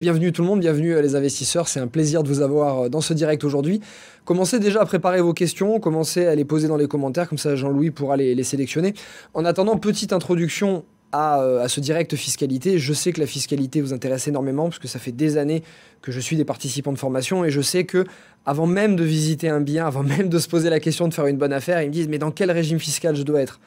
Bienvenue tout le monde, bienvenue les investisseurs, c'est un plaisir de vous avoir dans ce direct aujourd'hui. Commencez déjà à préparer vos questions, commencez à les poser dans les commentaires, comme ça Jean-Louis pourra les sélectionner. En attendant, petite introduction à ce direct fiscalité. Je sais que la fiscalité vous intéresse énormément, parce que ça fait des années que je suis des participants de formation, et je sais que avant même de visiter un bien, avant même de se poser la question de faire une bonne affaire, ils me disent « mais dans quel régime fiscal je dois être ?»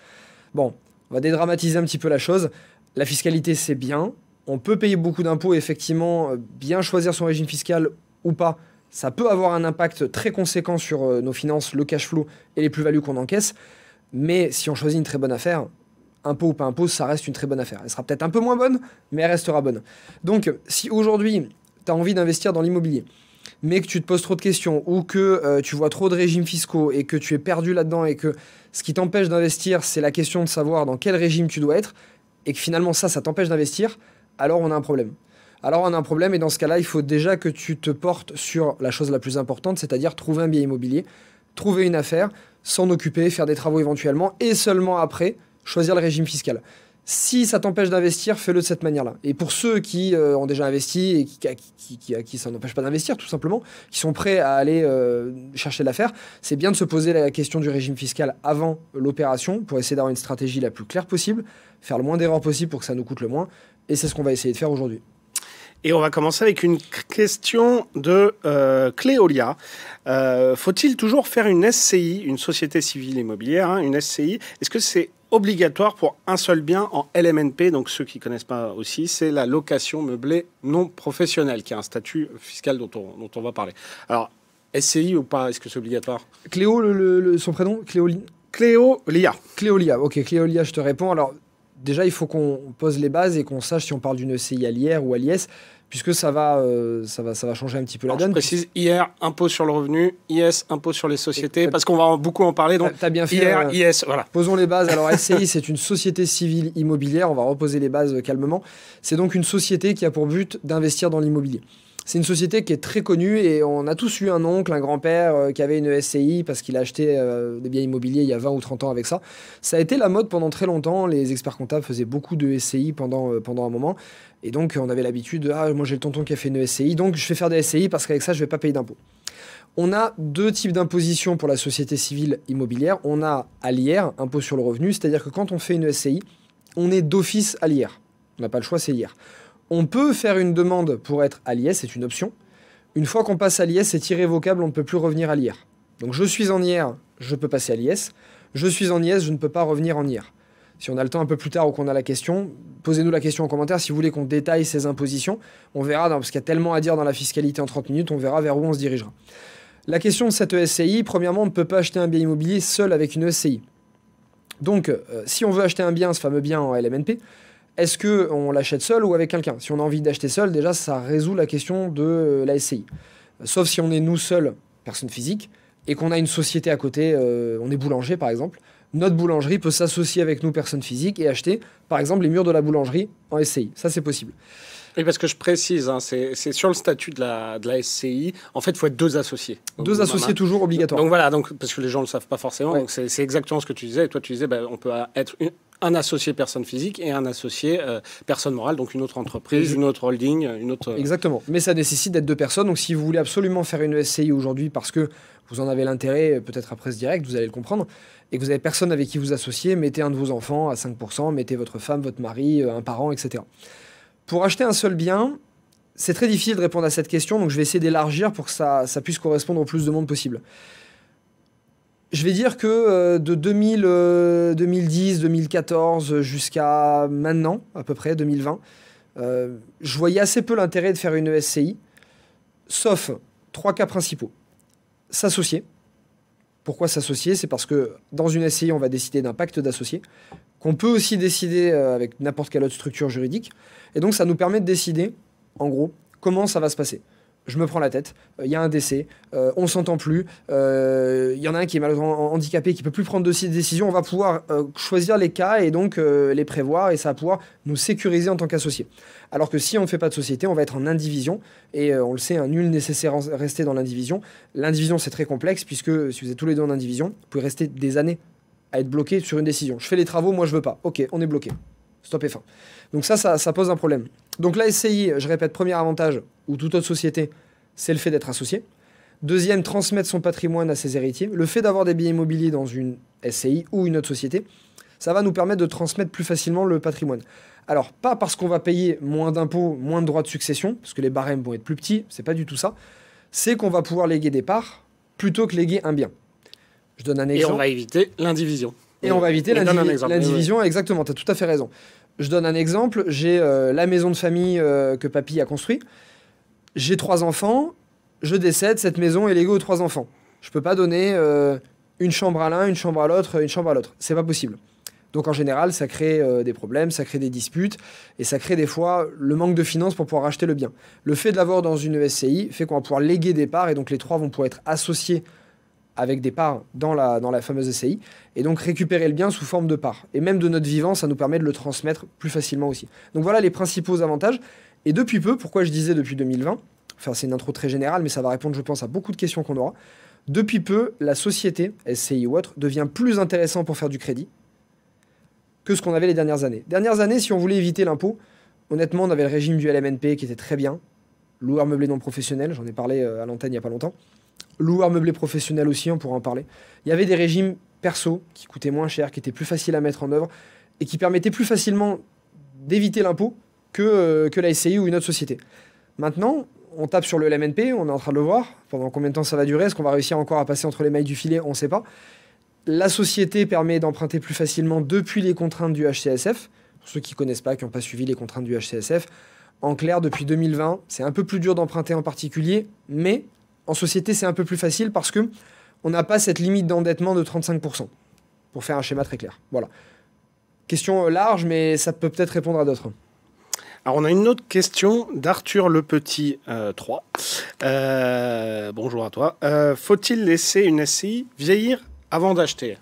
Bon, on va dédramatiser un petit peu la chose. La fiscalité, c'est bien. On peut payer beaucoup d'impôts, effectivement, bien choisir son régime fiscal ou pas, ça peut avoir un impact très conséquent sur nos finances, le cash flow et les plus-values qu'on encaisse. Mais si on choisit une très bonne affaire, impôt ou pas impôt, ça reste une très bonne affaire. Elle sera peut-être un peu moins bonne, mais elle restera bonne. Donc, si aujourd'hui, tu as envie d'investir dans l'immobilier, mais que tu te poses trop de questions ou que tu vois trop de régimes fiscaux et que tu es perdu là-dedans et que ce qui t'empêche d'investir, c'est la question de savoir dans quel régime tu dois être et que finalement ça t'empêche d'investir, alors on a un problème. Alors on a un problème et dans ce cas-là, il faut déjà que tu te portes sur la chose la plus importante, c'est-à-dire trouver un bien immobilier, trouver une affaire, s'en occuper, faire des travaux éventuellement et seulement après choisir le régime fiscal. Si ça t'empêche d'investir, fais-le de cette manière-là. Et pour ceux qui ont déjà investi et à qui ça n'empêche pas d'investir, tout simplement, qui sont prêts à aller chercher l'affaire, c'est bien de se poser la question du régime fiscal avant l'opération pour essayer d'avoir une stratégie la plus claire possible, faire le moins d'erreurs possible pour que ça nous coûte le moins. Et c'est ce qu'on va essayer de faire aujourd'hui. Et on va commencer avec une question de Cléolia. Faut-il toujours faire une SCI, une société civile immobilière, une SCI? Est-ce que c'est obligatoire pour un seul bien en LMNP? Donc ceux qui ne connaissent pas aussi, c'est la location meublée non professionnelle, qui est un statut fiscal dont on va parler. Alors, SCI ou pas? Est-ce que c'est obligatoire? Cléo, son prénom? Cléolia. Cléolia, ok, Cléolia, je te réponds. Alors, déjà, il faut qu'on pose les bases et qu'on sache si on parle d'une ECI à l'IR ou à l'IS, puisque ça va changer un petit peu la donne. Je précise, IR, impôt sur le revenu, IS, impôt sur les sociétés, parce qu'on va beaucoup en parler. Donc, t'as bien fait. IR, IS, voilà. Posons les bases. Alors, SCI, c'est une société civile immobilière. On va reposer les bases calmement. C'est donc une société qui a pour but d'investir dans l'immobilier. C'est une société qui est très connue et on a tous eu un oncle, un grand-père qui avait une SCI parce qu'il a acheté des biens immobiliers il y a 20 ou 30 ans avec ça. Ça a été la mode pendant très longtemps. Les experts comptables faisaient beaucoup de SCI pendant un moment. Et donc, on avait l'habitude de « Ah, moi j'ai le tonton qui a fait une SCI, donc je vais faire des SCI parce qu'avec ça, je ne vais pas payer d'impôts. » On a deux types d'imposition pour la société civile immobilière. On a à l'IR, impôt sur le revenu, c'est-à-dire que quand on fait une SCI, on est d'office à l'IR. On n'a pas le choix, c'est l'IR. On peut faire une demande pour être à l'IS, c'est une option. Une fois qu'on passe à l'IS, c'est irrévocable, on ne peut plus revenir à l'IR. Donc je suis en IR, je peux passer à l'IS. Je suis en IS, je ne peux pas revenir en IR. Si on a le temps un peu plus tard ou qu'on a la question, posez-nous la question en commentaire si vous voulez qu'on détaille ces impositions. On verra, parce qu'il y a tellement à dire dans la fiscalité en 30 minutes, on verra vers où on se dirigera. La question de cette SCI, premièrement, on ne peut pas acheter un bien immobilier seul avec une SCI. Donc, si on veut acheter un bien, ce fameux bien en LMNP, est-ce qu'on l'achète seul ou avec quelqu'un? Si on a envie d'acheter seul, déjà, ça résout la question de la SCI. Sauf si on est nous seuls, personne physique, et qu'on a une société à côté, on est boulanger par exemple, notre boulangerie peut s'associer avec nous, personne physique, et acheter, par exemple, les murs de la boulangerie en SCI. Ça, c'est possible. Oui, parce que je précise, c'est sur le statut de la SCI, en fait, il faut être deux associés. Donc, deux associés toujours obligatoires. Donc voilà, parce que les gens ne le savent pas forcément, ouais. Donc c'est exactement ce que tu disais. Et toi, tu disais, on peut être un associé personne physique et un associé personne morale, donc une autre entreprise, une autre holding, une autre... Exactement, mais ça nécessite d'être deux personnes. Donc si vous voulez absolument faire une SCI aujourd'hui parce que vous en avez l'intérêt, peut-être après ce direct, vous allez le comprendre, et que vous n'avez personne avec qui vous associer, mettez un de vos enfants à 5%, mettez votre femme, votre mari, un parent, etc. Pour acheter un seul bien, c'est très difficile de répondre à cette question, donc je vais essayer d'élargir pour que ça puisse correspondre au plus de monde possible. Je vais dire que de 2010, 2014 jusqu'à maintenant, à peu près 2020, je voyais assez peu l'intérêt de faire une SCI, sauf trois cas principaux. S'associer. Pourquoi s'associer? C'est parce que dans une SCI, on va décider d'un pacte d'associés, qu'on peut aussi décider avec n'importe quelle autre structure juridique. Et donc, ça nous permet de décider, en gros, comment ça va se passer. Je me prends la tête, il y a un décès, on ne s'entend plus, il y en a un qui est malheureusement handicapé, qui ne peut plus prendre de décision, on va pouvoir choisir les cas et donc les prévoir, et ça va pouvoir nous sécuriser en tant qu'associés. Alors que si on ne fait pas de société, on va être en indivision, et on le sait, un nul nécessaire rester dans l'indivision. L'indivision, c'est très complexe, puisque si vous êtes tous les deux en indivision, vous pouvez rester des années à être bloqué sur une décision. Je fais les travaux, moi je veux pas. Ok, on est bloqué. Stop et fin. Donc ça pose un problème. Donc la SCI, je répète, premier avantage, ou toute autre société, c'est le fait d'être associé. Deuxième, transmettre son patrimoine à ses héritiers. Le fait d'avoir des biens immobiliers dans une SCI ou une autre société, ça va nous permettre de transmettre plus facilement le patrimoine. Alors, pas parce qu'on va payer moins d'impôts, moins de droits de succession, parce que les barèmes vont être plus petits, c'est pas du tout ça. C'est qu'on va pouvoir léguer des parts plutôt que léguer un bien. Je donne un exemple. Et on va éviter l'indivision. Et on va éviter l'indivision, exactement, tu as tout à fait raison. Je donne un exemple, j'ai la maison de famille que papy a construite. J'ai 3 enfants, je décède, cette maison est léguée aux 3 enfants. Je ne peux pas donner une chambre à l'un, une chambre à l'autre, une chambre à l'autre. C'est pas possible. Donc en général, ça crée des problèmes, ça crée des disputes, et ça crée des fois le manque de finances pour pouvoir racheter le bien. Le fait de l'avoir dans une SCI fait qu'on va pouvoir léguer des parts, et donc les 3 vont pouvoir être associés avec des parts dans la fameuse SCI, et donc récupérer le bien sous forme de parts. Et même de notre vivant, ça nous permet de le transmettre plus facilement aussi. Donc voilà les principaux avantages. Et depuis peu, pourquoi je disais depuis 2020, enfin c'est une intro très générale, mais ça va répondre, je pense, à beaucoup de questions qu'on aura. Depuis peu, la société, SCI ou autre, devient plus intéressant pour faire du crédit que ce qu'on avait les dernières années. Dernières années, si on voulait éviter l'impôt, honnêtement, on avait le régime du LMNP qui était très bien. Loueur meublé non professionnel, j'en ai parlé à l'antenne il n'y a pas longtemps. Loueur meublé professionnel aussi, on pourra en parler. Il y avait des régimes perso qui coûtaient moins cher, qui étaient plus faciles à mettre en œuvre et qui permettaient plus facilement d'éviter l'impôt que la SCI ou une autre société. Maintenant, on tape sur le LMNP, on est en train de le voir. Pendant combien de temps ça va durer? Est-ce qu'on va réussir encore à passer entre les mailles du filet? On ne sait pas. La société permet d'emprunter plus facilement depuis les contraintes du HCSF. Pour ceux qui ne connaissent pas, qui n'ont pas suivi les contraintes du HCSF, en clair, depuis 2020, c'est un peu plus dur d'emprunter en particulier, mais en société, c'est un peu plus facile parce que on n'a pas cette limite d'endettement de 35%, pour faire un schéma très clair. Voilà. Question large, mais ça peut peut-être répondre à d'autres. Alors, on a une autre question d'Arthur Le Petit 3. Bonjour à toi. Faut-il laisser une SCI vieillir avant d'acheter?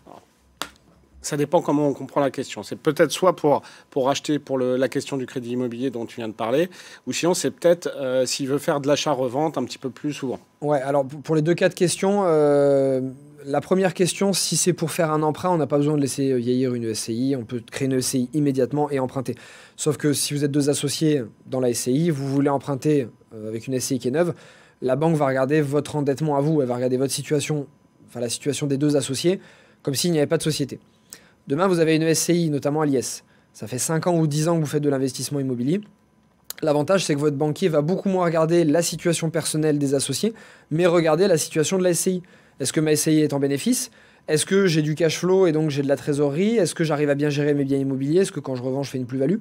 Ça dépend comment on comprend la question. C'est peut-être soit pour acheter pour la question du crédit immobilier dont tu viens de parler, ou sinon c'est peut-être s'il veut faire de l'achat-revente un petit peu plus souvent. Ouais, alors pour les deux cas de questions, la première question, si c'est pour faire un emprunt, on n'a pas besoin de laisser vieillir une SCI, on peut créer une SCI immédiatement et emprunter. Sauf que si vous êtes 2 associés dans la SCI, vous voulez emprunter avec une SCI qui est neuve, la banque va regarder votre endettement à vous, elle va regarder votre situation, enfin la situation des 2 associés, comme s'il n'y avait pas de société. Demain, vous avez une SCI, notamment à l'IS. Ça fait 5 ans ou 10 ans que vous faites de l'investissement immobilier. L'avantage, c'est que votre banquier va beaucoup moins regarder la situation personnelle des associés, mais regarder la situation de la SCI. Est-ce que ma SCI est en bénéfice? Est-ce que j'ai du cash flow et donc j'ai de la trésorerie? Est-ce que j'arrive à bien gérer mes biens immobiliers? Est-ce que quand je revends, je fais une plus-value?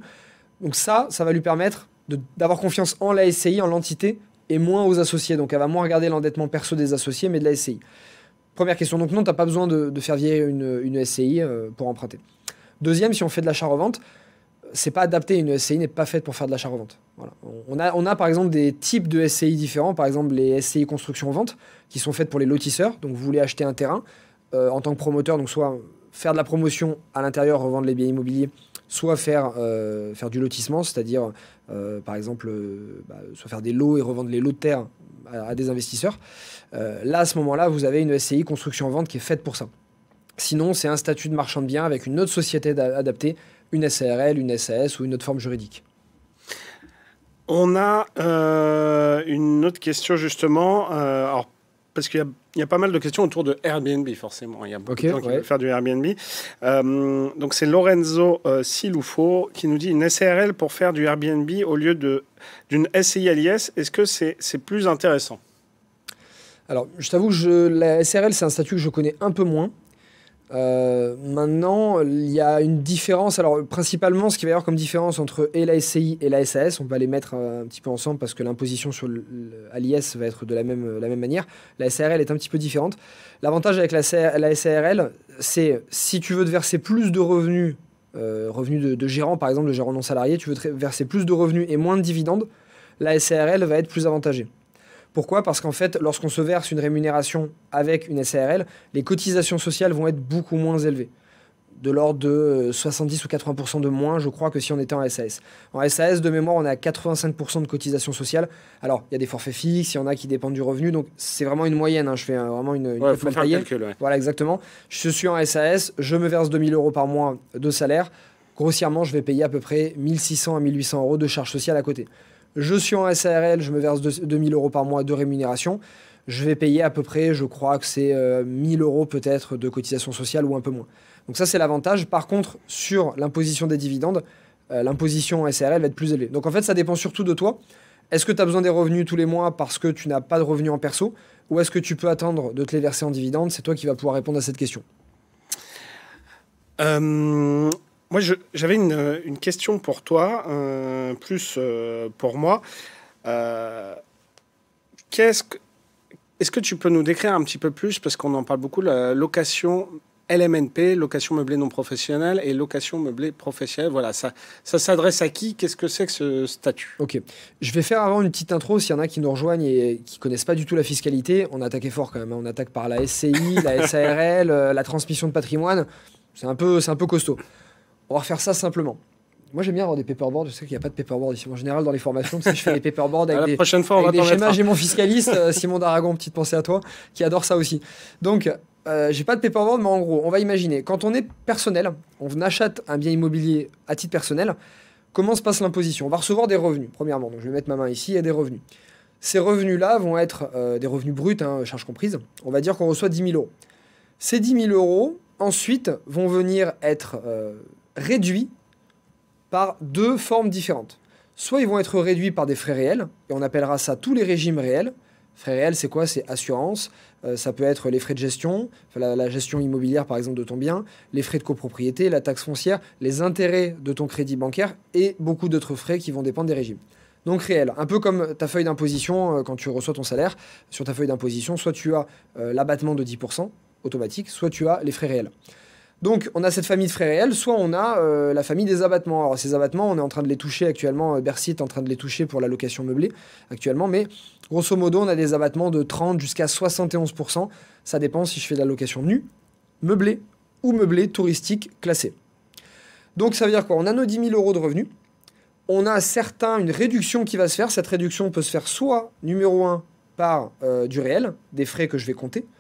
Donc ça va lui permettre d'avoir confiance en la SCI, en l'entité, et moins aux associés. Donc elle va moins regarder l'endettement perso des associés, mais de la SCI. Première question, donc non, tu n'as pas besoin de faire vieillir une SCI pour emprunter. Deuxième, si on fait de l'achat-revente, c'est pas adapté, une SCI n'est pas faite pour faire de l'achat-revente. Voilà. On a par exemple des types de SCI différents, par exemple les SCI construction-vente, qui sont faites pour les lotisseurs. Donc vous voulez acheter un terrain en tant que promoteur, donc soit faire de la promotion à l'intérieur, revendre les biens immobiliers, soit faire du lotissement, c'est-à-dire par exemple soit faire des lots et revendre les lots de terre à des investisseurs. Là, à ce moment-là, vous avez une SCI construction-vente qui est faite pour ça. Sinon, c'est un statut de marchand de biens avec une autre société adaptée, une SARL, une SAS ou une autre forme juridique. On a une autre question justement, alors, parce qu'il y a pas mal de questions autour de Airbnb forcément. Il y a beaucoup de gens qui veulent faire du Airbnb. Donc c'est Lorenzo Silufo qui nous dit une SARL pour faire du Airbnb au lieu d'une SCI à l'IS. Est-ce que c'est plus intéressant? Alors, je t'avoue que la SARL, c'est un statut que je connais un peu moins. Maintenant, il y a une différence. Alors, principalement, ce qu'il va y avoir comme différence entre la SCI et la SAS, on va les mettre un petit peu ensemble parce que l'imposition à l'IS va être de la même manière. La SARL est un petit peu différente. L'avantage avec la SARL, c'est si tu veux te verser plus de revenus, revenus de gérant, par exemple, de gérant non salarié, tu veux te verser plus de revenus et moins de dividendes, la SARL va être plus avantagée. Pourquoi? Parce qu'en fait, lorsqu'on se verse une rémunération avec une SARL, les cotisations sociales vont être beaucoup moins élevées. De l'ordre de 70 ou 80% de moins, je crois, que si on était en SAS. En SAS, de mémoire, on est à 85% de cotisations sociales. Alors, il y a des forfaits fixes, il y en a qui dépendent du revenu, donc c'est vraiment une moyenne. Je fais vraiment une faut faire le calcul, Voilà, exactement. Je suis en SAS, je me verse 2 000 € par mois de salaire. grossièrement, je vais payer à peu près 1600 à 1800 euros de charges sociales à côté. Je suis en SARL, je me verse 2000 euros par mois de rémunération. Je vais payer à peu près, je crois que c'est 1000 euros peut-être de cotisation sociale ou un peu moins. Donc ça, c'est l'avantage. Par contre, sur l'imposition des dividendes, l'imposition en SARL va être plus élevée. Donc en fait, ça dépend surtout de toi. Est-ce que tu as besoin des revenus tous les mois parce que tu n'as pas de revenus en perso, ou est-ce que tu peux attendre de te les verser en dividendes? C'est toi qui vas pouvoir répondre à cette question. Moi, j'avais une question pour toi, plus pour moi. Est-ce que tu peux nous décrire un petit peu plus, parce qu'on en parle beaucoup, la location LMNP, location meublée non professionnelle, et location meublée professionnelle. Voilà, ça s'adresse à qui? Qu'est-ce que c'est que ce statut? Ok, je vais faire avant une petite intro s'il y en a qui nous rejoignent et qui connaissent pas du tout la fiscalité. On a attaqué fort quand même, hein. On attaque par la SCI, la SARL, la transmission de patrimoine. C'est un peu costaud. On va refaire ça simplement. Moi, j'aime bien avoir des paperboards. Je sais qu'il n'y a pas de paperboard ici. En général, dans les formations, tu sais, je fais des paperboards avec la prochaine fois, on va des schémas. mettre. J'ai mon fiscaliste, Simon Daragon, petite pensée à toi, qui adore ça aussi. Donc, j'ai pas de paperboard, mais en gros, on va imaginer, quand on est personnel, on achète un bien immobilier à titre personnel, comment se passe l'imposition? On va recevoir des revenus, premièrement. Donc, je vais mettre ma main ici, il y a des revenus. Ces revenus-là vont être des revenus bruts, hein, charges comprises. On va dire qu'on reçoit 10 000 euros. Ces 10 000 euros, ensuite, vont venir être réduits par deux formes différentes. Soit ils vont être réduits par des frais réels, et on appellera ça tous les régimes réels. Frais réels, c'est quoi? C'est assurance, ça peut être les frais de gestion, la gestion immobilière par exemple de ton bien, les frais de copropriété, la taxe foncière, les intérêts de ton crédit bancaire et beaucoup d'autres frais qui vont dépendre des régimes. Donc réel, un peu comme ta feuille d'imposition quand tu reçois ton salaire. Sur ta feuille d'imposition, soit tu as l'abattement de 10% automatique, soit tu as les frais réels. Donc, on a cette famille de frais réels, soit on a la famille des abattements. Alors, ces abattements, on est en train de les toucher actuellement. Bercy est en train de les toucher pour la location meublée actuellement. Mais grosso modo, on a des abattements de 30 jusqu'à 71%. Ça dépend si je fais de la location nue, meublée ou meublée touristique classée. Donc, ça veut dire quoi? On a nos 10 000 euros de revenus. On a une réduction qui va se faire. Cette réduction peut se faire soit, numéro 1, par du réel, des frais que je vais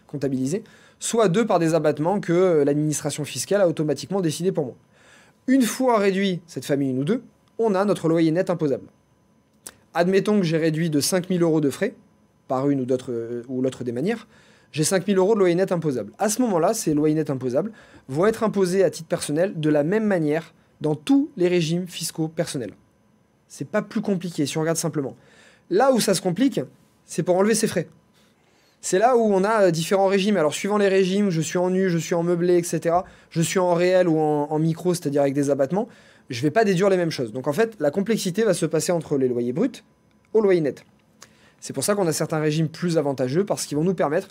comptabiliser, soit 2 par des abattements que l'administration fiscale a automatiquement décidé pour moi. Une fois réduit cette famille 1 ou 2, on a notre loyer net imposable. Admettons que j'ai réduit de 5 000 euros de frais, par une ou l'autre des manières, j'ai 5 000 euros de loyer net imposable. À ce moment-là, ces loyers nets imposables vont être imposés à titre personnel de la même manière dans tous les régimes fiscaux personnels. C'est pas plus compliqué si on regarde simplement. Là où ça se complique, c'est pour enlever ces frais. C'est là où on a différents régimes. Alors, suivant les régimes, je suis en nu, je suis en meublé, etc. Je suis en réel ou en micro, c'est-à-dire avec des abattements. Je ne vais pas déduire les mêmes choses. Donc, en fait, la complexité va se passer entre les loyers bruts au loyer net. C'est pour ça qu'on a certains régimes plus avantageux parce qu'ils vont nous permettre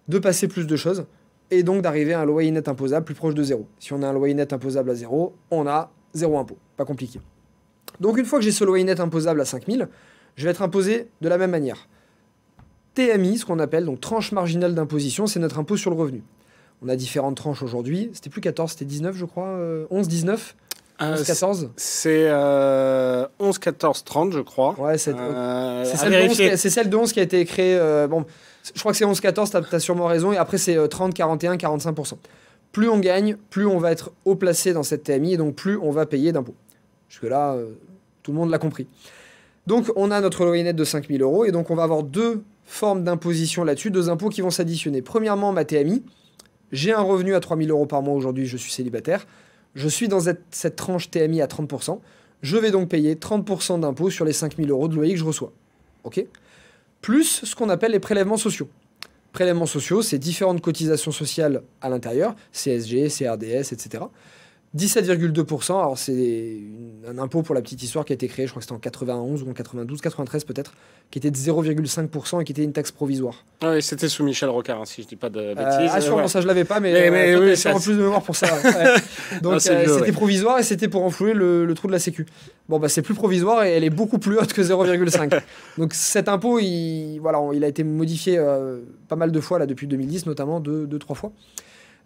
de passer plus de choses et donc d'arriver à un loyer net imposable plus proche de 0. Si on a un loyer net imposable à 0, on a 0 impôt. Pas compliqué. Donc, une fois que j'ai ce loyer net imposable à 5 000, je vais être imposé de la même manière. TMI, ce qu'on appelle, donc tranche marginale d'imposition, c'est notre impôt sur le revenu. On a différentes tranches aujourd'hui. C'était plus 14, c'était 19, je crois. 11, 19 11, 14 C'est 11, 14, 30, je crois. Ouais, c'est celle de 11 qui a été créée. Bon, je crois que c'est 11, 14, tu as sûrement raison. Et après, c'est 30, 41, 45%. Plus on gagne, plus on va être haut placé dans cette TMI et donc plus on va payer d'impôts. Jusque-là, tout le monde l'a compris. Donc, on a notre loyer net de 5 000 euros et donc on va avoir deux formes d'imposition là-dessus, deux impôts qui vont s'additionner. Premièrement, ma TMI. J'ai un revenu à 3 000 euros par mois aujourd'hui, je suis célibataire. Je suis dans cette tranche TMI à 30%. Je vais donc payer 30% d'impôt sur les 5 000 euros de loyer que je reçois. OK ? Plus ce qu'on appelle les prélèvements sociaux. Prélèvements sociaux, c'est différentes cotisations sociales à l'intérieur, CSG, CRDS, etc. 17,2%, alors c'est un impôt pour la petite histoire qui a été créé, je crois que c'était en 91 ou en 92, 93 peut-être, qui était de 0,5% et qui était une taxe provisoire. Ah oui, c'était sous Michel Rocard, hein, si je dis pas de bêtises. Ah sûrement, ça je l'avais pas, mais oui, c'est en plus de mémoire pour ça. Ouais. Donc c'était provisoire et c'était pour enflouer le trou de la sécu. Bon bah c'est plus provisoire et elle est beaucoup plus haute que 0,5. Donc cet impôt, il a été modifié pas mal de fois là depuis 2010, notamment 2-3 fois.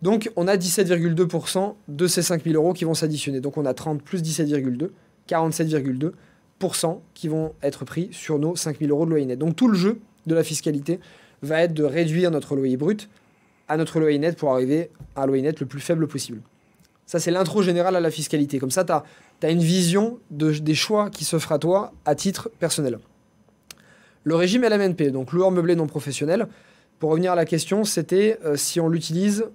Donc, on a 17,2% de ces 5 000 euros qui vont s'additionner. Donc, on a 30 plus 17,2, 47,2% qui vont être pris sur nos 5 000 euros de loyer net. Donc, tout le jeu de la fiscalité va être de réduire notre loyer brut à notre loyer net pour arriver à un loyer net le plus faible possible. Ça, c'est l'intro générale à la fiscalité. Comme ça, tu as une vision des choix qui s'offrent à toi à titre personnel. Le régime LMNP, donc loueur meublé non professionnel, pour revenir à la question, c'était si on l'utilise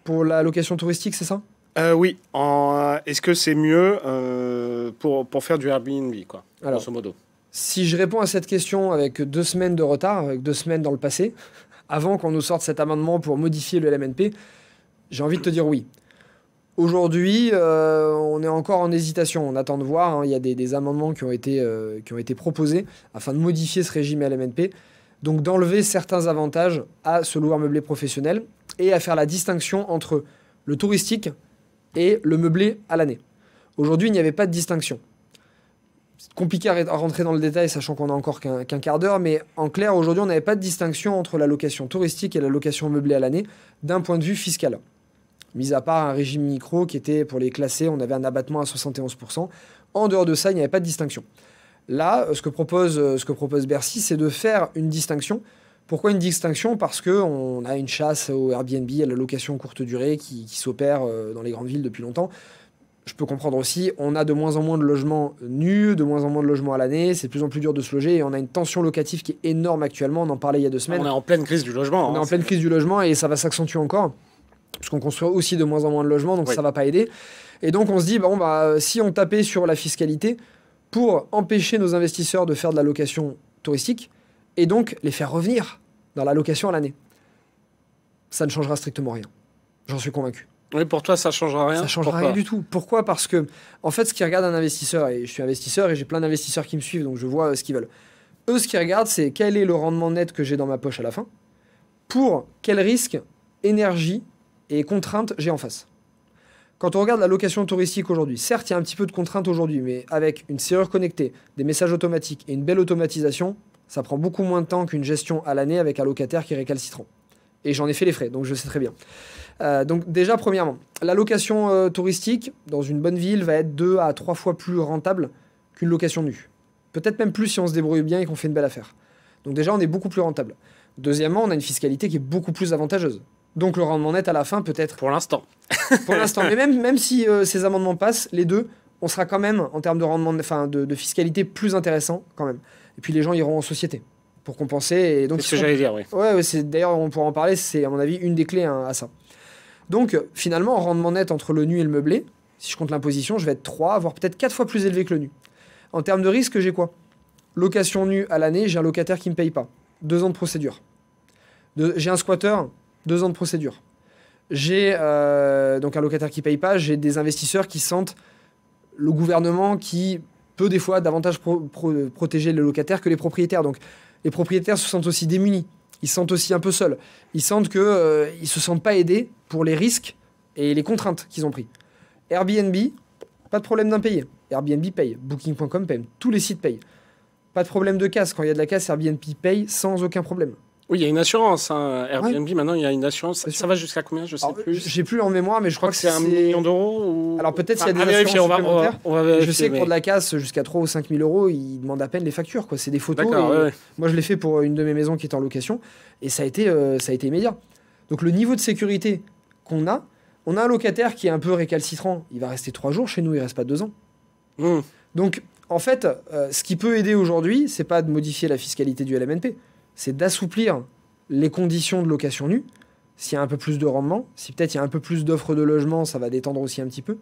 pour la location touristique, c'est ça? Oui. Est-ce que c'est mieux pour faire du Airbnb, quoi, Alors, grosso modo? Si je réponds à cette question avec 2 semaines de retard, avec 2 semaines dans le passé, avant qu'on nous sorte cet amendement pour modifier le LMNP, j'ai envie de te dire oui. Aujourd'hui, on est encore en hésitation. On attend de voir. Hein. Il y a des amendements qui ont été proposés afin de modifier ce régime LMNP. Donc d'enlever certains avantages à ce loueur meublé professionnel et à faire la distinction entre le touristique et le meublé à l'année. Aujourd'hui, il n'y avait pas de distinction. C'est compliqué à rentrer dans le détail, sachant qu'on n'a encore qu'un quart d'heure, mais en clair, aujourd'hui, on n'avait pas de distinction entre la location touristique et la location meublée à l'année d'un point de vue fiscal. Mis à part un régime micro qui était, pour les classer, on avait un abattement à 71%. En dehors de ça, il n'y avait pas de distinction. Là, ce que propose Bercy, c'est de faire une distinction. Pourquoi une distinction? Parce qu'on a une chasse au Airbnb, à la location courte durée qui s'opère dans les grandes villes depuis longtemps. Je peux comprendre aussi, on a de moins en moins de logements nus, de moins en moins de logements à l'année, c'est de plus en plus dur de se loger et on a une tension locative qui est énorme actuellement, on en parlait il y a 2 semaines. On est en pleine crise du logement. On est en pleine crise du logement et ça va s'accentuer encore, puisqu'on construit aussi de moins en moins de logements, donc ça va pas aider. Et donc on se dit, bon, si on tapait sur la fiscalité pour empêcher nos investisseurs de faire de la location touristique et donc les faire revenir dans la location à l'année, ça ne changera strictement rien. J'en suis convaincu. Oui, pour toi, ça ne changera rien. Ça ne changera rien du tout. Pourquoi? Parce que, en fait, ce qui regarde un investisseur, et je suis investisseur et j'ai plein d'investisseurs qui me suivent, donc je vois ce qu'ils veulent. Eux, ce qu'ils regardent, c'est quel est le rendement net que j'ai dans ma poche à la fin, pour quel risque, énergie et contraintes j'ai en face. Quand on regarde la location touristique aujourd'hui, certes, il y a un petit peu de contraintes aujourd'hui, mais avec une serrure connectée, des messages automatiques et une belle automatisation, ça prend beaucoup moins de temps qu'une gestion à l'année avec un locataire qui est récalcitrant. Et j'en ai fait les frais, donc je sais très bien. Donc déjà, premièrement, la location touristique dans une bonne ville va être 2 à 3 fois plus rentable qu'une location nue. Peut-être même plus si on se débrouille bien et qu'on fait une belle affaire. Donc déjà, on est beaucoup plus rentable. Deuxièmement, on a une fiscalité qui est beaucoup plus avantageuse. Donc le rendement net à la fin peut être... Pour l'instant. Pour l'instant. Mais même si ces amendements passent, les deux, on sera quand même, en termes de rendement, de fiscalité, plus intéressant quand même. Et puis les gens iront en société pour compenser. Et donc, c'est ce que j'allais dire, oui. Ouais, d'ailleurs, on pourra en parler, c'est à mon avis une des clés à ça. Donc, finalement, en rendement net entre le nu et le meublé, si je compte l'imposition, je vais être 3, voire peut-être 4 fois plus élevé que le nu. En termes de risque, j'ai quoi? Location nue à l'année, j'ai un locataire qui ne me paye pas. 2 ans de procédure. J'ai un squatter, 2 ans de procédure. J'ai donc un locataire qui ne paye pas, j'ai des investisseurs qui sentent le gouvernement qui peut des fois davantage protéger le locataire que les propriétaires. Donc, les propriétaires se sentent aussi démunis. Ils se sentent aussi un peu seuls. Ils sentent qu'ils ne se sentent pas aidés pour les risques et les contraintes qu'ils ont pris. Airbnb, pas de problème d'impayé. Airbnb paye. Booking.com paye. Tous les sites payent. Pas de problème de casse. Quand il y a de la casse, Airbnb paye sans aucun problème. Oui, il y a une assurance. Hein. Airbnb, maintenant, il y a une assurance. Ça va jusqu'à combien? Je sais plus. J'ai plus en mémoire, mais je crois que c'est 1 million d'euros ou... Alors peut-être s'il y a des assurances supplémentaires. On va vérifier, je sais que pour de la casse, jusqu'à 3 ou 5 000 euros, ils demandent à peine les factures. C'est des photos. Ouais. Moi, je l'ai fait pour une de mes maisons qui est en location. Et ça a été immédiat. Donc le niveau de sécurité qu'on a, on a un locataire qui est un peu récalcitrant. Il va rester 3 jours chez nous, il ne reste pas 2 ans. Donc, en fait, ce qui peut aider aujourd'hui, c'est pas de modifier la fiscalité du LMNP, c'est d'assouplir les conditions de location nue. S'il y a un peu plus de rendement, si peut-être il y a un peu plus d'offres de logement, ça va détendre aussi un petit peu.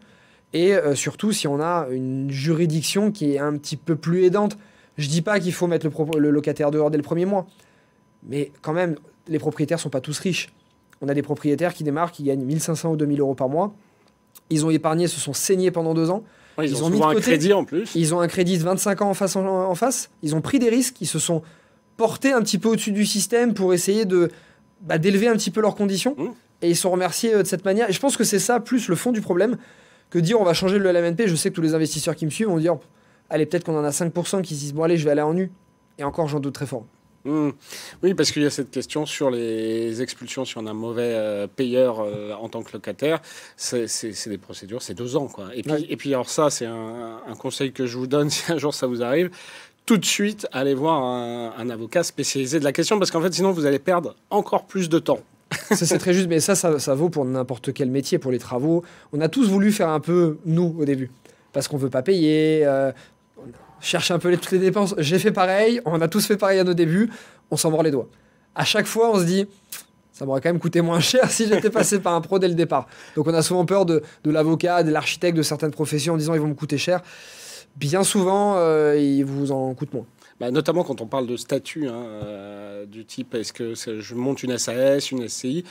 Et surtout, si on a une juridiction qui est un petit peu plus aidante. Je dis pas qu'il faut mettre le locataire dehors dès le premier mois. Mais quand même, les propriétaires sont pas tous riches. On a des propriétaires qui démarrent, qui gagnent 1 500 ou 2 000 euros par mois. Ils ont épargné, se sont saignés pendant 2 ans. Ouais, ils ont mis de côté un crédit en plus. Ils ont un crédit de 25 ans en face. Ils ont pris des risques. Ils se sont portés un petit peu au-dessus du système pour essayer d'élever un petit peu leurs conditions. Et ils sont remerciés de cette manière. Et je pense que c'est ça, plus le fond du problème, que dire on va changer le LMNP. Je sais que tous les investisseurs qui me suivent vont dire allez, peut-être qu'on en a 5% qui se disent bon, allez, je vais aller en nu. Et encore, j'en doute très fort. Oui, parce qu'il y a cette question sur les expulsions, si on a un mauvais payeur en tant que locataire, c'est des procédures, c'est 2 ans, quoi. Et puis alors ça, c'est un conseil que je vous donne si un jour ça vous arrive, tout de suite, allez voir un avocat spécialisé de la question, parce qu'en fait, sinon, vous allez perdre encore plus de temps. C'est très juste, mais ça vaut pour n'importe quel métier, pour les travaux. On a tous voulu faire un peu nous au début, parce qu'on veut pas payer, on cherche un peu toutes les dépenses. J'ai fait pareil, on a tous fait pareil à nos débuts, on s'en mord les doigts. À chaque fois, on se dit, ça m'aurait quand même coûté moins cher si j'étais passé par un pro dès le départ. Donc on a souvent peur de l'avocat, de l'architecte, de certaines professions en disant ils vont me coûter cher. Bien souvent, ils vous en coûtent moins. Bah, notamment quand on parle de statut, du type est-ce que je monte une SAS, une SCI,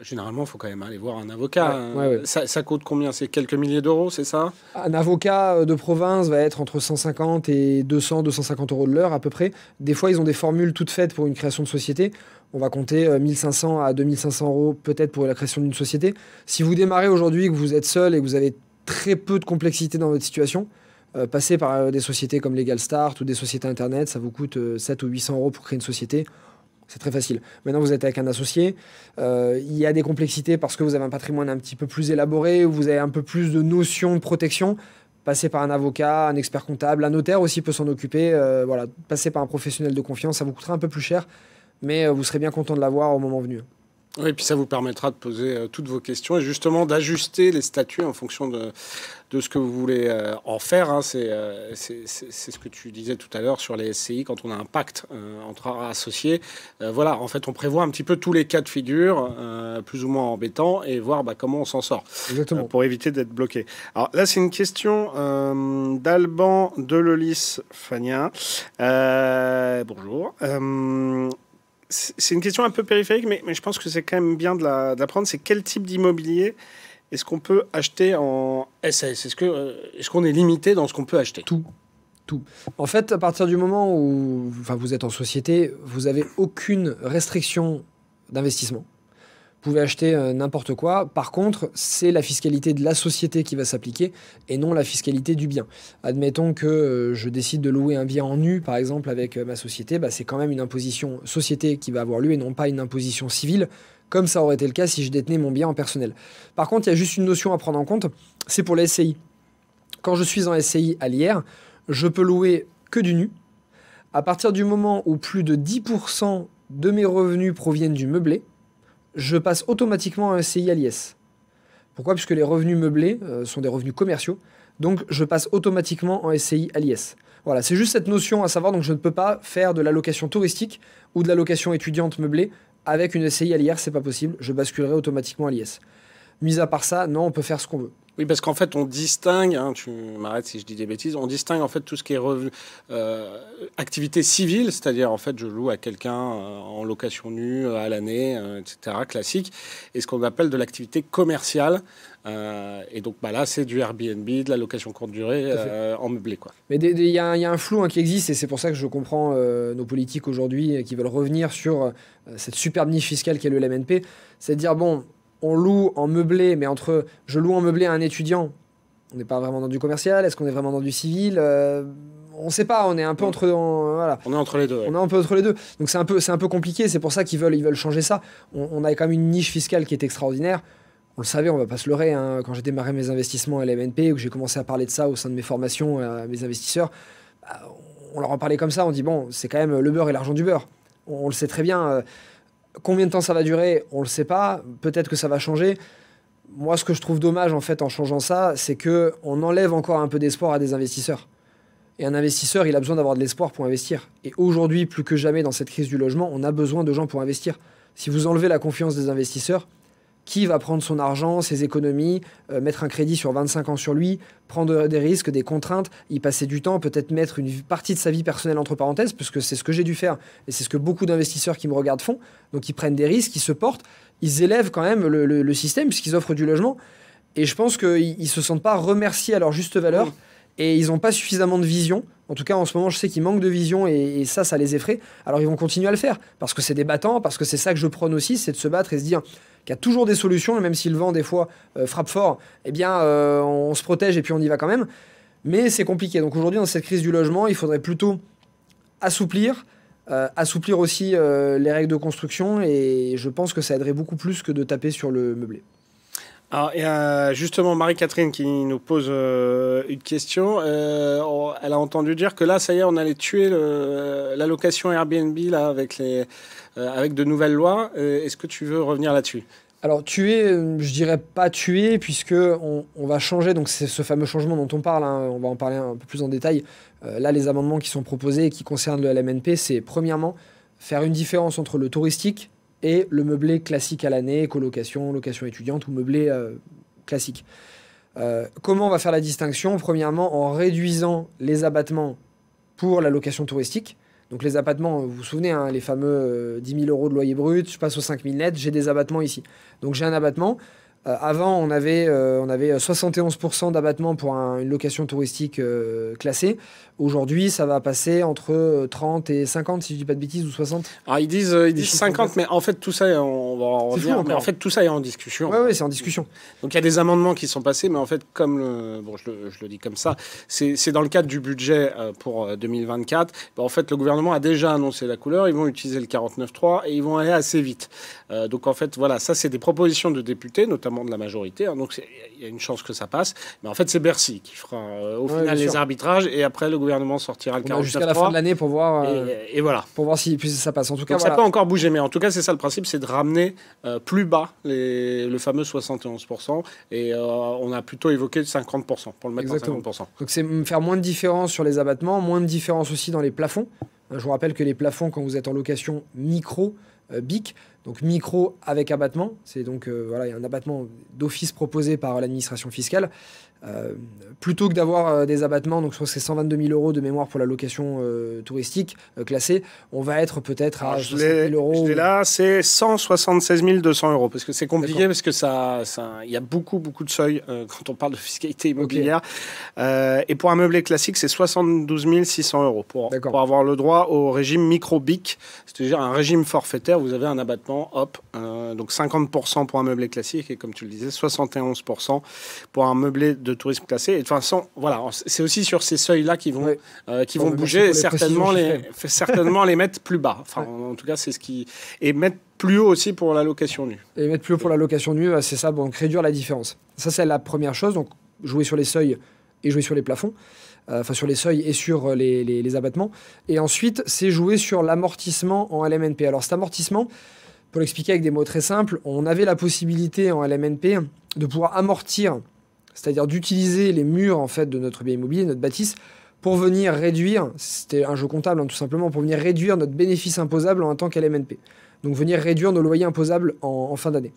généralement il faut quand même aller voir un avocat. Ouais. Ça coûte combien? C'est quelques milliers d'euros, c'est ça? Un avocat de province va être entre 150 et 200-250 euros de l'heure à peu près. Des fois, ils ont des formules toutes faites pour une création de société. On va compter 1500 à 2500 euros peut-être pour la création d'une société. Si vous démarrez aujourd'hui, que vous êtes seul et que vous avez très peu de complexité dans votre situation, passer par des sociétés comme Legal Start ou des sociétés internet, ça vous coûte 700 ou 800 euros pour créer une société. C'est très facile. Maintenant, vous êtes avec un associé. Il y a des complexités parce que vous avez un patrimoine un petit peu plus élaboré, où vous avez un peu plus de notions de protection. Passer par un avocat, un expert comptable, un notaire aussi peut s'en occuper. Voilà, passer par un professionnel de confiance, ça vous coûtera un peu plus cher, mais vous serez bien content de l'avoir au moment venu. Oui, et puis ça vous permettra de poser toutes vos questions et justement d'ajuster les statuts en fonction de ce que vous voulez en faire. Hein. C'est ce que tu disais tout à l'heure sur les SCI, quand on a un pacte entre associés. Voilà, en fait, on prévoit un petit peu tous les cas de figure, plus ou moins embêtants, et voir comment on s'en sort. Exactement. Pour éviter d'être bloqué. Alors là, c'est une question d'Alban Delolis Fagnin. Bonjour. C'est une question un peu périphérique, mais je pense que c'est quand même bien de l'apprendre. C'est quel type d'immobilier est-ce qu'on peut acheter en SAS? Est-ce qu'on est limité dans ce qu'on peut acheter? Tout. En fait, à partir du moment où vous êtes en société, vous n'avez aucune restriction d'investissement. Vous pouvez acheter n'importe quoi. Par contre, c'est la fiscalité de la société qui va s'appliquer et non la fiscalité du bien. Admettons que je décide de louer un bien en nu, par exemple, avec ma société. C'est quand même une imposition société qui va avoir lieu et non pas une imposition civile, comme ça aurait été le cas si je détenais mon bien en personnel. Par contre, il y a juste une notion à prendre en compte, c'est pour les SCI. Quand je suis en SCI à l'IR, je peux louer que du nu. À partir du moment où plus de 10% de mes revenus proviennent du meublé, je passe automatiquement à un SCI à l'IS. Pourquoi? Puisque les revenus meublés sont des revenus commerciaux. Donc, je passe automatiquement en SCI à l'IS. Voilà, c'est juste cette notion à savoir. Donc, je ne peux pas faire de la location touristique ou de la location étudiante meublée avec une SCI à l'IR. C'est pas possible. Je basculerai automatiquement à l'IS. Mis à part ça, non, on peut faire ce qu'on veut. Oui, parce qu'en fait, on distingue, tu m'arrêtes si je dis des bêtises, on distingue en fait tout ce qui est activité civile, c'est-à-dire en fait je loue à quelqu'un en location nue à l'année, etc., classique, et ce qu'on appelle de l'activité commerciale. Et donc là, c'est du Airbnb, de la location courte durée en meublé, quoi. Mais il y a un flou qui existe, et c'est pour ça que je comprends nos politiques aujourd'hui qui veulent revenir sur cette superbe niche fiscale qu'est le LMNP. C'est de dire, bon, on loue en meublé, mais entre je loue en meublé à un étudiant, on n'est pas vraiment dans du commercial, est-ce qu'on est vraiment dans du civil? On ne sait pas, on est un peu entre... voilà. On est entre les deux. Ouais. On est un peu entre les deux. Donc c'est un peu compliqué, c'est pour ça qu'ils veulent changer ça. On a quand même une niche fiscale qui est extraordinaire. On le savait, on va pas se leurrer, quand j'ai démarré mes investissements à LMNP, ou que j'ai commencé à parler de ça au sein de mes formations à mes investisseurs, on leur en parlait comme ça, on dit bon, c'est quand même le beurre et l'argent du beurre. On le sait très bien. Combien de temps ça va durer, on le sait pas. Peut-être que ça va changer. Moi, ce que je trouve dommage en fait en changeant ça, c'est que on enlève encore un peu d'espoir à des investisseurs. Et un investisseur, il a besoin d'avoir de l'espoir pour investir. Et aujourd'hui, plus que jamais dans cette crise du logement, on a besoin de gens pour investir. Si vous enlevez la confiance des investisseurs, qui va prendre son argent, ses économies, mettre un crédit sur 25 ans sur lui, prendre des risques, des contraintes, y passer du temps, peut-être mettre une partie de sa vie personnelle entre parenthèses, parce que c'est ce que j'ai dû faire, et c'est ce que beaucoup d'investisseurs qui me regardent font. Donc ils prennent des risques, ils se portent, ils élèvent quand même le système, puisqu'ils offrent du logement. Et je pense qu'ils ne se sentent pas remerciés à leur juste valeur, et ils n'ont pas suffisamment de vision. En tout cas, en ce moment, je sais qu'ils manquent de vision, et ça les effraie. Alors ils vont continuer à le faire, parce que c'est des battants, parce que c'est ça que je prône aussi, c'est de se battre et se dire qu'il y a toujours des solutions, et même si le vent, des fois, frappe fort, eh bien, on se protège et puis on y va quand même. Mais c'est compliqué. Donc aujourd'hui, dans cette crise du logement, il faudrait plutôt assouplir aussi les règles de construction, et je pense que ça aiderait beaucoup plus que de taper sur le meublé. Alors, il y a justement Marie-Catherine qui nous pose une question. Elle a entendu dire que là, ça y est, on allait tuer la location Airbnb là, avec de nouvelles lois. Est-ce que tu veux revenir là-dessus? Alors tuer, je dirais pas tuer, puisque on va changer, donc c'est ce fameux changement dont on parle, hein, on va en parler un peu plus en détail. Là, les amendements qui sont proposés et qui concernent le LMNP, c'est premièrement faire une différence entre le touristique et le meublé classique à l'année, colocation, location étudiante ou meublé classique. Comment on va faire la distinction? Premièrement, en réduisant les abattements pour la location touristique. Donc les abattements, vous vous souvenez, hein, les fameux 10 000 € de loyer brut, je passe aux 5 000 net, j'ai des abattements ici. Donc j'ai un abattement. Avant, on avait 71% d'abattement pour une location touristique classée. Aujourd'hui, ça va passer entre 30 et 50, si je dis pas de bêtises, ou 60. Alors ils disent 50, mais en fait tout ça, on va en revenir. Mais en fait tout ça est en discussion. Oui, c'est en discussion. Donc il y a des amendements qui sont passés, mais en fait comme je le dis comme ça, c'est dans le cadre du budget pour 2024. En fait, le gouvernement a déjà annoncé la couleur. Ils vont utiliser le 49.3 et ils vont aller assez vite. Donc en fait, voilà, ça c'est des propositions de députés, notamment de la majorité, hein, donc il y a une chance que ça passe, mais en fait c'est Bercy qui fera au final les arbitrages, et après le gouvernement sortira le 49.3 jusqu'à la fin de l'année pour voir et voilà, pour voir si ça passe. En tout cas, donc ça peut encore bouger, mais en tout cas c'est ça le principe, c'est de ramener plus bas le fameux 71%, et on a plutôt évoqué 50% pour le mettre à 50%. Donc c'est faire moins de différence sur les abattements, moins de différence aussi dans les plafonds. Je vous rappelle que les plafonds, quand vous êtes en location micro, BIC, donc micro avec abattement, c'est donc voilà, il y a un abattement d'office proposé par l'administration fiscale. Plutôt que d'avoir des abattements, donc je crois que c'est 122 000 € de mémoire pour la location touristique classée, on va être peut-être à 60 000 €. Je l'ai là, c'est 176 200 €, parce que c'est compliqué, parce que il y a beaucoup de seuils quand on parle de fiscalité immobilière. Okay. Et pour un meublé classique, c'est 72 600 € pour avoir le droit au régime micro-BIC, c'est-à-dire un régime forfaitaire. Vous avez un abattement, hop, donc 50% pour un meublé classique, et comme tu le disais, 71% pour un meublé de tourisme classé. Et de toute façon, voilà, c'est aussi sur ces seuils-là qui vont bouger, et certainement les mettre plus bas. Enfin, en tout cas, c'est ce qui... Et mettre plus haut aussi pour la location nue. Et mettre plus haut pour la location nue, c'est ça, donc réduire la différence. Ça, c'est la première chose, donc jouer sur les seuils et jouer sur les plafonds. Enfin, sur les seuils et sur les abattements. Et ensuite, c'est jouer sur l'amortissement en LMNP. Alors, cet amortissement, pour l'expliquer avec des mots très simples, on avait la possibilité en LMNP de pouvoir amortir, c'est-à-dire d'utiliser les murs en fait de notre bien immobilier, notre bâtisse, pour venir réduire, c'était un jeu comptable hein, tout simplement, pour venir réduire notre bénéfice imposable en tant qu'LMNP. Donc venir réduire nos loyers imposables en fin d'année.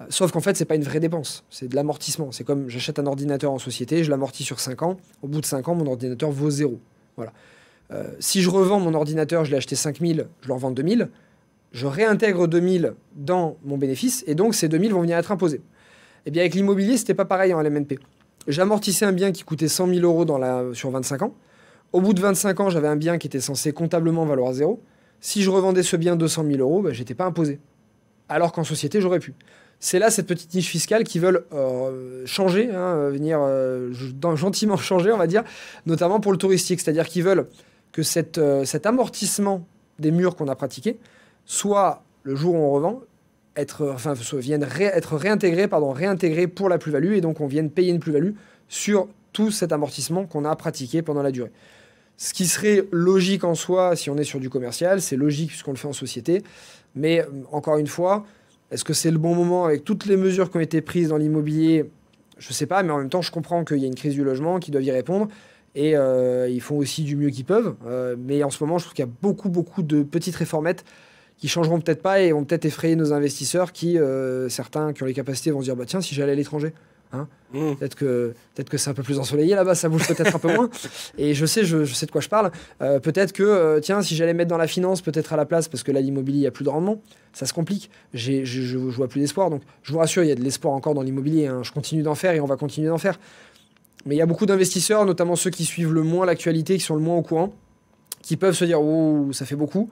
Sauf qu'en fait, c'est pas une vraie dépense, c'est de l'amortissement. C'est comme j'achète un ordinateur en société, je l'amortis sur 5 ans, au bout de 5 ans, mon ordinateur vaut 0. Voilà. Si je revends mon ordinateur, je l'ai acheté 5 000, je le revends 2 000, je réintègre 2 000 dans mon bénéfice, et donc ces 2 000 vont venir être imposés. Eh bien, avec l'immobilier, c'était pas pareil en LMNP. J'amortissais un bien qui coûtait 100 000 € sur 25 ans. Au bout de 25 ans, j'avais un bien qui était censé comptablement valoir 0. Si je revendais ce bien 200 000 €, j'étais pas imposé. Alors qu'en société, j'aurais pu. C'est là cette petite niche fiscale qui veulent changer, hein, venir gentiment changer, on va dire, notamment pour le touristique. C'est-à-dire qu'ils veulent que cet amortissement des murs qu'on a pratiqué soit, le jour où on revend, vienne être réintégré pour la plus-value, et donc on vienne payer une plus-value sur tout cet amortissement qu'on a pratiqué pendant la durée. Ce qui serait logique en soi si on est sur du commercial, c'est logique puisqu'on le fait en société, mais encore une fois, est-ce que c'est le bon moment avec toutes les mesures qui ont été prises dans l'immobilier? Je ne sais pas, mais en même temps, je comprends qu'il y a une crise du logement, qu'ils doivent y répondre, et ils font aussi du mieux qu'ils peuvent. Mais en ce moment, je trouve qu'il y a beaucoup de petites réformettes qui changeront peut-être pas et vont peut-être effrayer nos investisseurs qui, certains qui ont les capacités, vont se dire bah tiens, si j'allais à l'étranger, hein, peut-être que c'est un peu plus ensoleillé là-bas, ça bouge peut-être un peu moins. Et je sais de quoi je parle. Peut-être que tiens, si j'allais mettre dans la finance, peut-être à la place, parce que là l'immobilier, il n'y a plus de rendement, ça se complique. Je vois plus d'espoir. Donc je vous rassure, il y a de l'espoir encore dans l'immobilier. Hein. Je continue d'en faire et on va continuer d'en faire. Mais il y a beaucoup d'investisseurs, notamment ceux qui suivent le moins l'actualité, qui sont le moins au courant, qui peuvent se dire oh ça fait beaucoup.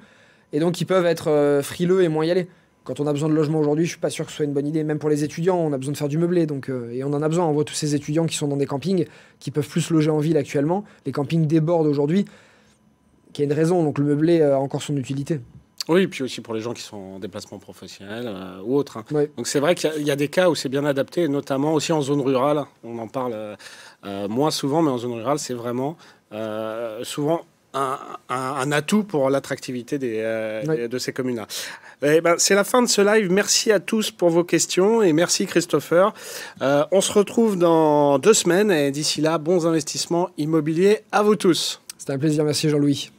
Et donc, ils peuvent être frileux et moins y aller. Quand on a besoin de logement aujourd'hui, je suis pas sûr que ce soit une bonne idée. Même pour les étudiants, on a besoin de faire du meublé. Donc, et on en a besoin. On voit tous ces étudiants qui sont dans des campings, qui peuvent plus loger en ville actuellement. Les campings débordent aujourd'hui, qui a une raison. Donc, le meublé a encore son utilité. Oui, puis aussi pour les gens qui sont en déplacement professionnel ou autre. Hein. Oui. Donc c'est vrai qu'il y a des cas où c'est bien adapté, notamment aussi en zone rurale. On en parle moins souvent, mais en zone rurale, c'est vraiment souvent un atout pour l'attractivité de ces communes-là. C'est la fin de ce live. Merci à tous pour vos questions et merci Christopher. On se retrouve dans 2 semaines et d'ici là, bons investissements immobiliers à vous tous. C'était un plaisir. Merci Jean-Louis.